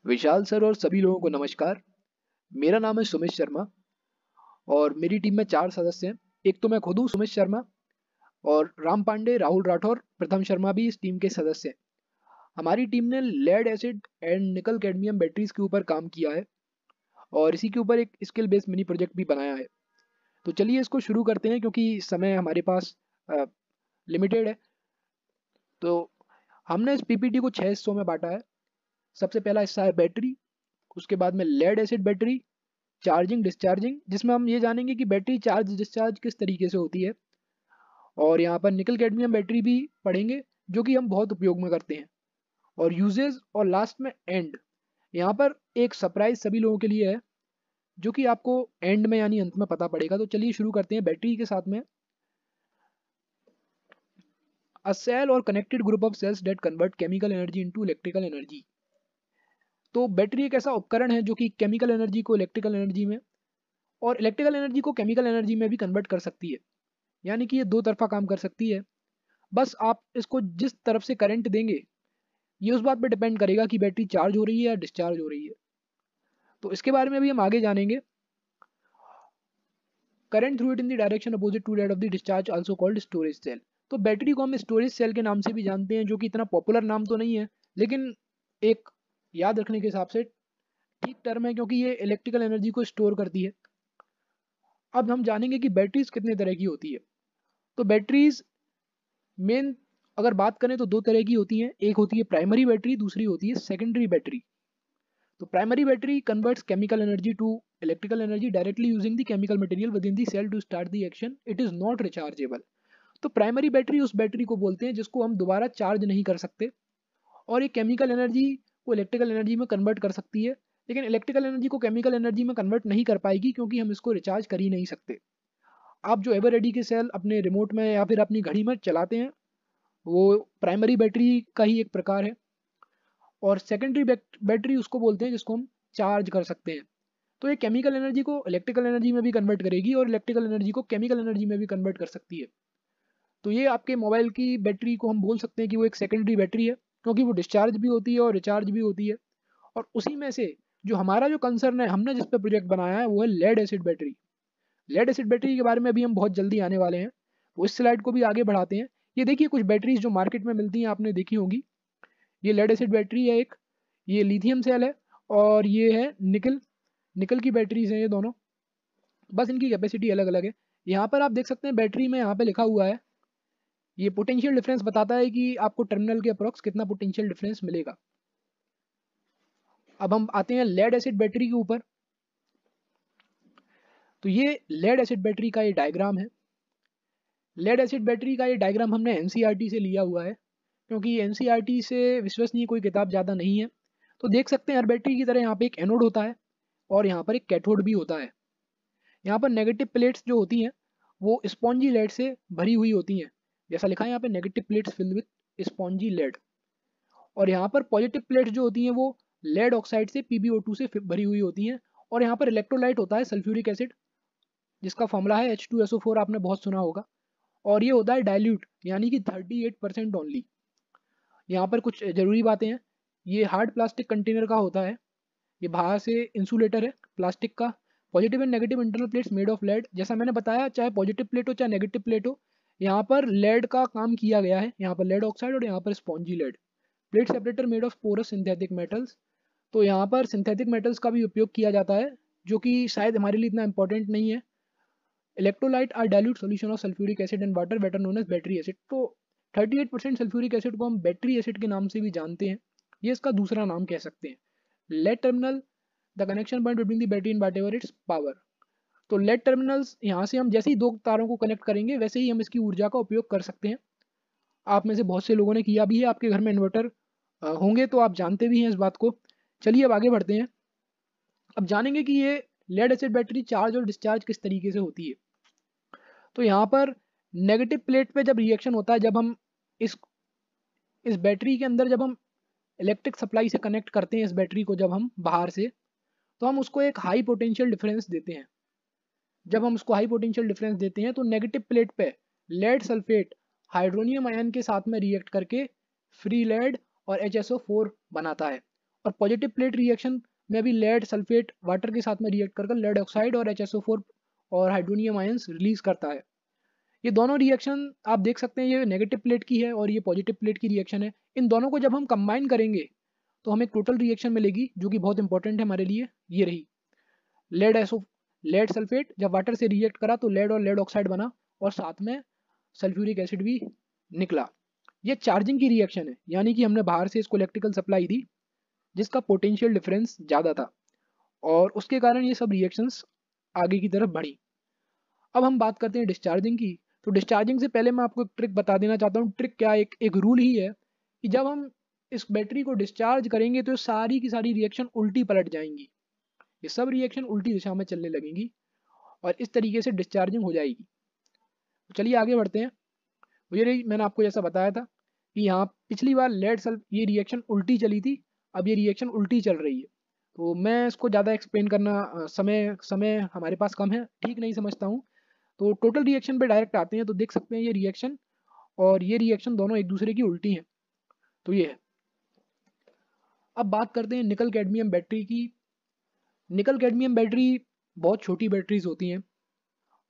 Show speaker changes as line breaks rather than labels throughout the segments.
विशाल sir और सभी लोगों को नमस्कार। मेरा नाम है सुमित शर्मा और मेरी टीम में 4 सदस्य हैं। एक तो मैं खुद हूँ सुमित शर्मा और राम पांडे, राहुल राठौर, प्रथम शर्मा भी इस टीम के सदस्य हैं। हमारी टीम ने lead acid and nickel cadmium batteries के ऊपर काम किया है और इसी के ऊपर एक स्किल बेस्ड मिनी प्रोजेक्ट भी बनाया है। तो चलिए इसको शुरू करते हैं क्योंकि समय हमारे पास लिमिटेड है। तो हमने इस पीपीटी को 6 हिस्सों में बांटा है। सबसे पहला हिस्सा है बैटरी, उसके बाद में lead acid battery, charging discharging, जिसमें हम ये जानेंगे कि बैटरी चार्ज डिस्चार्ज किस तरीके से होती है, और यहाँ पर निकल कैडमियम बैटरी भी पढ़ेंगे जो कि हम बहुत उपयोग में करते हैं, और यूजेस, और लास्ट में एंड। यहाँ पर एक सरप्राइज सभी लोगों के लिए है जो कि आपको एंड में यानी अंत में पता पड़ेगा। तो चलिए शुरू करते हैं बैटरी के साथ में। अ सेल और connected group of cells that convert chemical energy into electrical energy. तो बैटरी एक ऐसा उपकरण है जो कि केमिकल एनर्जी को इलेक्ट्रिकल एनर्जी में और इलेक्ट्रिकल एनर्जी को केमिकल एनर्जी में भी कन्वर्ट कर सकती है, यानी कि ये दो तरफा काम कर सकती है। बस आप इसको जिस तरफ से करंट देंगे ये उस बात पे डिपेंड करेगा कि बैटरी चार्ज हो रही है या डिस्चार्ज हो रही है। तो इसके बारे में भी हम आगे जानेंगे। Current through it in the direction opposite to that of the discharge also called storage cell. तो बैटरी को हम स्टोरेज सेल के नाम से भी जानते हैं, जो कि इतना पॉपुलर नाम तो नहीं है लेकिन एक याद रखने के हिसाब से ठीक टर्म है, क्योंकि ये इलेक्ट्रिकल एनर्जी को स्टोर करती है। अब हम जानेंगे कि बैटरीज कितने तरह की होती है। तो बैटरीज मेन अगर बात करें तो दो तरह की होती हैं। एक होती है प्राइमरी बैटरी, दूसरी होती है सेकेंडरी बैटरी। तो primary battery converts chemical energy to electrical energy directly using the chemical material within the cell to start the action. It is not rechargeable. तो प्राइमरी बैटरी उस battery को बोलते हैं जिसको हम दोबारा चार्ज नहीं कर सकते, और ये केमिकल एनर्जी को इलेक्ट्रिकल एनर्जी में कन्वर्ट कर सकती है, लेकिन इलेक्ट्रिकल एनर्जी को केमिकल एनर्जी में कन्वर्ट नहीं कर पाएगी क्योंकि हम इसको रिचार्ज कर ही नहीं सकते। आप जो एवर रेडी के सेल अपने रिमोट में या फिर अपनी घड़ी में चलाते हैं वो प्राइमरी बैटरी का ही एक प्रकार है, और सेकेंडरी बैटरी उसको बोलते हैं जिसको हम चार्ज कर सकते हैं। तो ये केमिकल एनर्जी को इलेक्ट्रिकल एनर्जी में भी कन्वर्ट करेगी और इलेक्ट्रिकल एनर्जी को केमिकल एनर्जी में भी कन्वर्ट कर सकती है। तो ये आपके मोबाइल की बैटरी को हम बोल सकते हैं कि वो एक सेकेंडरी बैटरी है, क्योंकि वो डिस्चार्ज भी होती है और रिचार्ज भी होती है। और उसी में से जो हमारा जो कंसर्न है, हमने जिस पे प्रोजेक्ट बनाया है, वो है lead acid battery. Lead acid battery के बारे में अभी हम बहुत जल्दी आने वाले हैं, तो इस स्लाइड को भी आगे बढ़ाते हैं। ये देखिए कुछ बैटरीज जो मार्केट में मिलती हैं आपने देखी होंगी। ये लेड एसिड बैटरी है एक, ये लिथियम सेल है, और ये है निकल निकल की बैटरीज हैं ये दोनों। बस इनकी कैपेसिटी अलग अलग है। यहाँ पर आप देख सकते हैं बैटरी में यहाँ पे लिखा हुआ है, ये पोटेंशियल डिफरेंस बताता है कि आपको टर्मिनल के अप्रॉक्स कितना पोटेंशियल डिफरेंस मिलेगा। अब हम आते हैं लेड एसिड बैटरी के ऊपर। तो ये लेड एसिड बैटरी का ये डायग्राम है। लेड एसिड बैटरी का ये डायग्राम हमने एनसीईआरटी से लिया हुआ है, क्योंकि एनसीईआरटी से विश्वसनीय कोई किताब ज़्यादा नहीं है। तो देख सकते हैं हर बैटरी की तरह यहाँ पे एक एनोड होता है और यहाँ पर एक कैथोड भी होता है। यहाँ पर नेगेटिव प्लेट्स जो होती हैं वो स्पॉन्जी लेड से भरी हुई होती हैं, जैसा लिखा है यहाँ पे, negative plates filled with spongy lead. और यहाँ पर पॉजिटिव प्लेट्स जो होती हैं वो लेड ऑक्साइड से PbO2 से भरी हुई होती हैं। और यहाँ पर इलेक्ट्रोलाइट होता है सल्फ्यूरिक एसिड, जिसका फॉर्मूला है H2SO4, आपने बहुत सुना होगा। और ये होता है डाइल्यूट, यानी कि 38% ओनली। यहाँ पर कुछ जरूरी बातें हैं। ये हार्ड प्लास्टिक कंटेनर का होता है, ये बाहर से इंसुलेटर है प्लास्टिक का। Positive and negative internal plates made of lead, जैसा मैंने बताया, चाहे पॉजिटिव प्लेट हो चाहे नेगेटिव प्लेट हो, यहाँ पर लेड का काम किया गया है। यहाँ पर लेड ऑक्साइड और यहाँ पर spongy lead. Plate separator made of porous synthetic metals. तो यहाँ पर सिंथेटिक मेटल्स का भी उपयोग किया जाता है, जो कि शायद हमारे लिए इतना इंपॉर्टेंट नहीं है। Electrolyte are dilute solution of sulphuric acid and water, better known as battery acid. तो 38% सल्फ्यूरिक एसिड को हम बैटरी एसिड के नाम से भी जानते हैं, ये इसका दूसरा नाम कह सकते हैं। Lead terminal the connection point between the battery and whatever its power. तो लेड टर्मिनल्स यहाँ से हम जैसे ही दो तारों को कनेक्ट करेंगे वैसे ही हम इसकी ऊर्जा का उपयोग कर सकते हैं। आप में से बहुत से लोगों ने किया भी है, आपके घर में इन्वर्टर होंगे तो आप जानते भी हैं इस बात को। चलिए अब आगे बढ़ते हैं। अब जानेंगे कि ये लेड एसिड बैटरी चार्ज और डिस्चार्ज किस तरीके से होती है। तो यहाँ पर नेगेटिव प्लेट पे जब रिएक्शन होता है, जब हम इस इस बैटरी के अंदर जब हम इलेक्ट्रिक सप्लाई से कनेक्ट करते हैं इस बैटरी को, जब हम बाहर से, तो हम उसको एक हाई पोटेंशियल डिफरेंस देते हैं। जब हम उसको हाई पोटेंशियल डिफरेंस देते हैं तो नेगेटिव प्लेट पे लेड सल्फेट हाइड्रोनियम आयन के साथ में रिएक्ट करके फ्री लेड और HSO4 बनाता है, और पॉजिटिव प्लेट रिएक्शन में भी लेड सल्फेट वाटर के साथ में रिएक्ट कर लेड ऑक्साइड और HSO4 और हाइड्रोनियम आयंस रिलीज करता है। ये दोनों रिएक्शन आप देख सकते हैं, ये नेगेटिव प्लेट की है और ये पॉजिटिव प्लेट की रिएक्शन है। इन दोनों को जब हम कंबाइन करेंगे तो हमें टोटल रिएक्शन मिलेगी जो कि बहुत इंपॉर्टेंट है हमारे लिए। ये रही लेड सल्फेट जब वाटर से रिएक्ट करा तो लेड और लेड ऑक्साइड बना और साथ में सल्फ्यूरिक एसिड भी निकला। ये चार्जिंग की रिएक्शन है, यानी कि हमने बाहर से इसको इलेक्ट्रिकल सप्लाई दी जिसका पोटेंशियल डिफरेंस ज़्यादा था और उसके कारण ये सब रिएक्शंस आगे की तरफ बढ़ी। अब हम बात करते हैं डिस्चार्जिंग की। तो डिस्चार्जिंग से पहले मैं आपको एक ट्रिक बता देना चाहता हूँ। ट्रिक क्या, एक रूल ही है कि जब हम इस बैटरी को डिस्चार्ज करेंगे तो सारी की सारी रिएक्शन उल्टी पलट जाएंगी, ये सब रिएक्शन उल्टी दिशा में चलने लगेंगी और इस तरीके से डिस्चार्जिंग हो जाएगी। तो चलिए आगे बढ़ते हैं। ये मैंने आपको जैसा बताया था कि यहाँ पिछली बार ये रिएक्शन उल्टी चली थी, अब ये रिएक्शन उल्टी चल रही है। तो मैं इसको ज़्यादा एक्सप्लेन करना समय समय हमारे पास कम है, ठीक नहीं समझता हूँ। तो टोटल रिएक्शन पे डायरेक्ट आते हैं। तो देख सकते हैं ये रिएक्शन और ये रिएक्शन दोनों एक दूसरे की उल्टी हैं। तो ये है। अब बात करते हैं निकल कैडमियम बैटरी की। निकल कैडमियम बैटरी बहुत छोटी बैटरीज होती हैं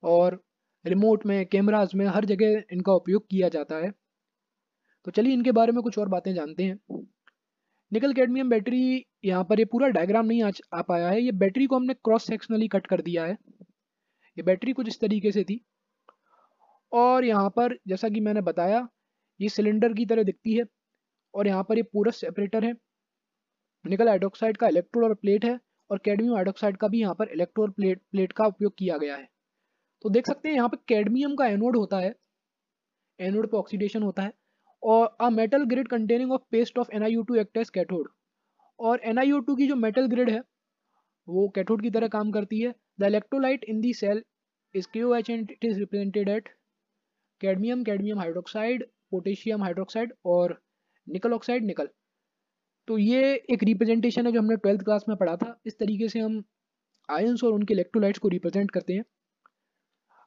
और रिमोट में, कैमराज में, हर जगह इनका उपयोग किया जाता है। तो चलिए इनके बारे में कुछ और बातें जानते हैं। निकल कैडमियम बैटरी, यहाँ पर ये पूरा डायग्राम नहीं आ पाया है। ये बैटरी को हमने क्रॉस सेक्शनली कट कर दिया है। ये बैटरी कुछ इस तरीके से थी और यहाँ पर जैसा कि मैंने बताया ये सिलेंडर की तरह दिखती है और यहाँ पर ये पोरस सेपरेटर है। निकल हाइड्रोक्साइड का इलेक्ट्रोड और प्लेट है और कैडमियम हाइड्रोक्साइड का भी यहाँ पर इलेक्ट्रोड प्लेट का उपयोग किया गया है। तो देख सकते हैं यहाँ पर कैडमियम का एनोड होता है, एनोड पे ऑक्सीडेशन होता है और a metal grid containing of paste of NiO2 act as cathode. और NiO2 की जो मेटल ग्रिड है वो कैथोड की तरह काम करती है। The electrolyte in the cell is KOH and it is represented at cadmium hydroxide, potassium hydroxide और निकल ऑक्साइड निकल। तो ये एक रिप्रेजेंटेशन है जो हमने 12th क्लास में पढ़ा था। इस तरीके से हम आयंस और उनके इलेक्ट्रोलाइट्स को रिप्रेजेंट करते हैं।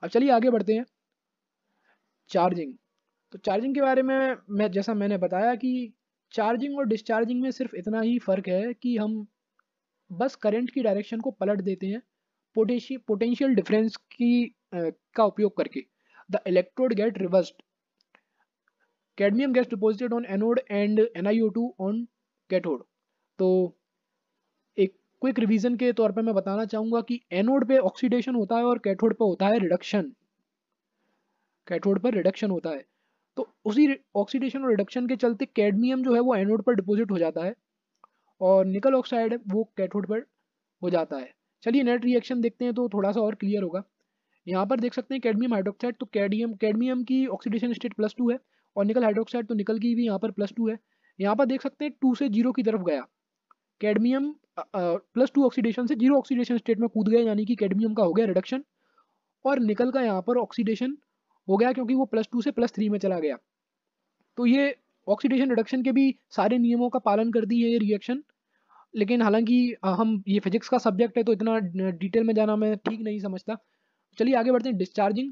अब चलिए आगे बढ़ते हैं। चार्जिंग। तो चार्जिंग के बारे में जैसा मैंने बताया कि चार्जिंग और डिस्चार्जिंग में सिर्फ इतना ही फ़र्क है कि हम बस करंट की डायरेक्शन को पलट देते हैं पोटेंशियल डिफरेंस का उपयोग करके। The electrode get reversed, cadmium gets deposited on anode and NiO2 on cathode. तो एक क्विक रिवीजन के तौर पे मैं बताना चाहूँगा कि एनोड पे ऑक्सीडेशन होता है और कैथोड पे होता है रिडक्शन। कैथोड पर रिडक्शन होता है। तो उसी ऑक्सीडेशन और रिडक्शन के चलते कैडमियम जो है वो एनोड पर डिपॉजिट हो जाता है और निकल ऑक्साइड है वो कैथोड पर हो जाता है। चलिए नेट रिएक्शन देखते हैं तो थोड़ा सा और क्लियर होगा। यहाँ पर देख सकते हैं कैडमियम हाइड्रोक्साइड, तो कैडमियम की ऑक्सीडेशन स्टेट +2 है और निकल हाइड्रोक्साइड, तो निकल की भी यहाँ पर +2 है। यहाँ पर देख सकते हैं 2 से 0 की तरफ गया कैडमियम, +2 ऑक्सीडेशन से 0 ऑक्सीडेशन स्टेट में कूद गए, यानी कि कैडमियम का हो गया रिडक्शन और निकल का यहाँ पर ऑक्सीडेशन हो गया क्योंकि वो +2 से +3 में चला गया। तो ये ऑक्सीडेशन रिडक्शन के भी सारे नियमों का पालन करती है ये रिएक्शन। लेकिन हालांकि हम ये फिजिक्स का सब्जेक्ट है तो इतना डिटेल में जाना मैं ठीक नहीं समझता। चलिए आगे बढ़ते हैं। डिस्चार्जिंग।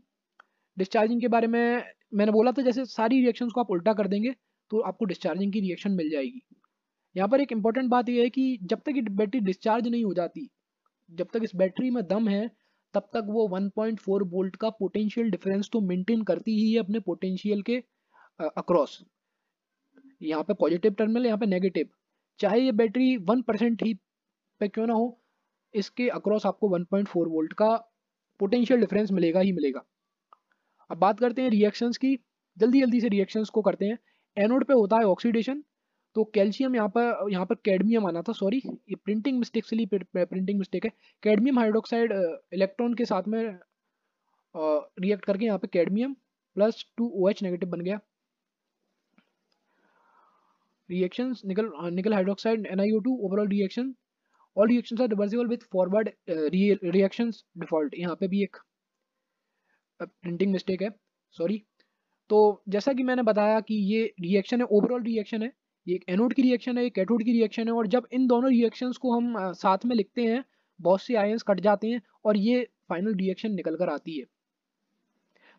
डिस्चार्जिंग के बारे में मैंने बोला था जैसे सारी रिएक्शंस को आप उल्टा कर देंगे तो आपको डिस्चार्जिंग की रिएक्शन मिल जाएगी। यहाँ पर एक इंपॉर्टेंट बात यह है कि जब तक ये बैटरी डिस्चार्ज नहीं हो जाती, जब तक इस बैटरी में दम है, तब तक वो 1.4 वोल्ट का पोटेंशियल डिफरेंस तो मेंटेन करती ही है अपने पोटेंशियल के अक्रॉस। यहाँ पे पॉजिटिव टर्मिनल, यहाँ पे नेगेटिव, चाहे ये बैटरी 1% ही पे क्यों ना हो, इसके अक्रॉस आपको 1.4 वोल्ट का पोटेंशियल डिफरेंस मिलेगा ही मिलेगा। अब बात करते हैं रिएक्शंस की, जल्दी जल्दी से रिएक्शंस को करते हैं। एनोड पे होता है ऑक्सीडेशन, तो कैल्शियम यहाँ पर कैडमियम आना था, सॉरी ये प्रिंटिंग मिस्टेक से प्रिंटिंग मिस्टेक है। कैडमियम हाइड्रोक्साइड इलेक्ट्रॉन के साथ में रिएक्ट करके यहाँ पे कैडमियम +2OH नेगेटिव बन गया। Reactions nickel hydroxide NiO2 overall reaction, all reactions are reversible with forward reactions default. यहाँ पे भी एक प्रिंटिंग मिस्टेक है, सॉरी। तो जैसा कि मैंने बताया कि ये रिएक्शन है, ओवरऑल रिएक्शन है, ये एक एनोड की रिएक्शन है, एक कैथोड की रिएक्शन है और जब इन दोनों रिएक्शंस को हम साथ में लिखते हैं बहुत से आयंस कट जाते हैं और ये फाइनल रिएक्शन निकल कर आती है।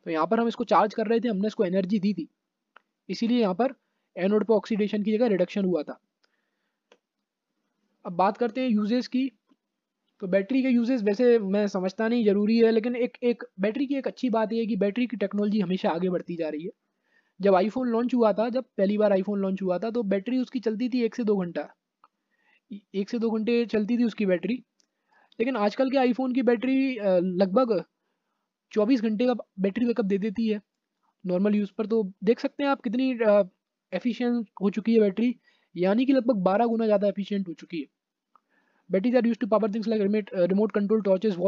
तो यहाँ पर हम इसको चार्ज कर रहे थे, हमने इसको एनर्जी दी थी, इसीलिए यहाँ पर एनोड पे ऑक्सीडेशन की जगह रिडक्शन हुआ था। अब बात करते हैं यूजेस की। तो बैटरी के यूजेस वैसे मैं समझता नहीं ज़रूरी है, लेकिन एक एक बैटरी की एक अच्छी बात ये है कि बैटरी की टेक्नोलॉजी हमेशा आगे बढ़ती जा रही है। जब आईफ़ोन लॉन्च हुआ था, जब पहली बार आईफ़ोन लॉन्च हुआ था, तो बैटरी उसकी चलती थी 1 से 2 घंटा। 1 से 2 घंटे चलती थी उसकी बैटरी। लेकिन आजकल के आईफ़ोन की बैटरी लगभग 24 घंटे का बैटरी बैकअप दे देती है नॉर्मल यूज़ पर। तो देख सकते हैं आप कितनी एफिशिएंट हो चुकी है बैटरी, यानी कि लगभग 12 गुना ज़्यादा एफिशिएंट हो चुकी है। Batteries are used to power things like remote control torches,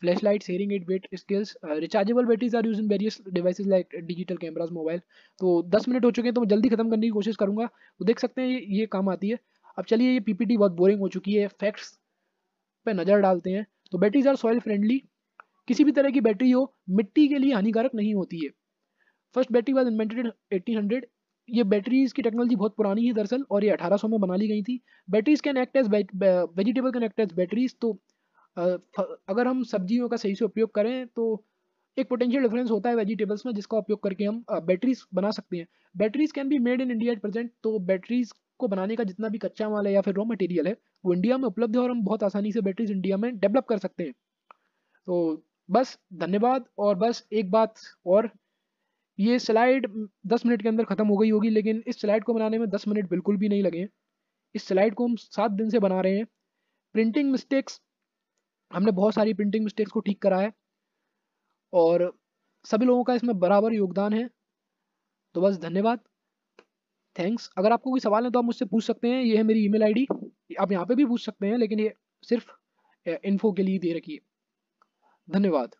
flashlights, hearing aid, weight scales. Rechargeable batteries are used in various devices like digital cameras, mobile. तो 10 मिनट हो चुके हैं तो मैं जल्दी खत्म करने की कोशिश करूंगा। तो देख सकते हैं ये काम आती है। अब चलिए, ये पीपीटी बहुत बोरिंग हो चुकी है, फैक्ट्स पे नज़र डालते हैं। तो बैटरीज आर सॉइल फ्रेंडली। किसी भी तरह की बैटरी हो, मिट्टी के लिए हानिकारक नहीं होती है। First battery was invented in 1800। ये बैटरीज की टेक्नोलॉजी बहुत पुरानी है दरअसल, और ये 1800 में बना ली गई थी। Batteries can act as vegetable can act as batteries. तो अगर हम सब्जियों का सही से उपयोग करें तो एक पोटेंशियल डिफरेंस होता है वेजिटेबल्स में, जिसका उपयोग करके हम बैटरीज बना सकते हैं। Batteries can be made in India at present. तो बैटरीज को बनाने का जितना भी कच्चा माल है या फिर रॉ मटेरियल है, वो इंडिया में उपलब्ध है, और हम बहुत आसानी से बैटरीज इंडिया में डेवलप कर सकते हैं। तो बस धन्यवाद। और बस एक बात और, ये स्लाइड 10 मिनट के अंदर ख़त्म हो गई होगी, लेकिन इस स्लाइड को बनाने में 10 मिनट बिल्कुल भी नहीं लगे हैं। इस स्लाइड को हम 7 दिन से बना रहे हैं। प्रिंटिंग मिस्टेक्स, हमने बहुत सारी प्रिंटिंग मिस्टेक्स को ठीक करा है, और सभी लोगों का इसमें बराबर योगदान है। तो बस धन्यवाद, थैंक्स। अगर आपको कोई सवाल है तो आप मुझसे पूछ सकते हैं। ये है मेरी ईमेल आईडी, आप यहाँ पे भी पूछ सकते हैं, लेकिन ये सिर्फ इन्फो के लिए दे रखी है। धन्यवाद।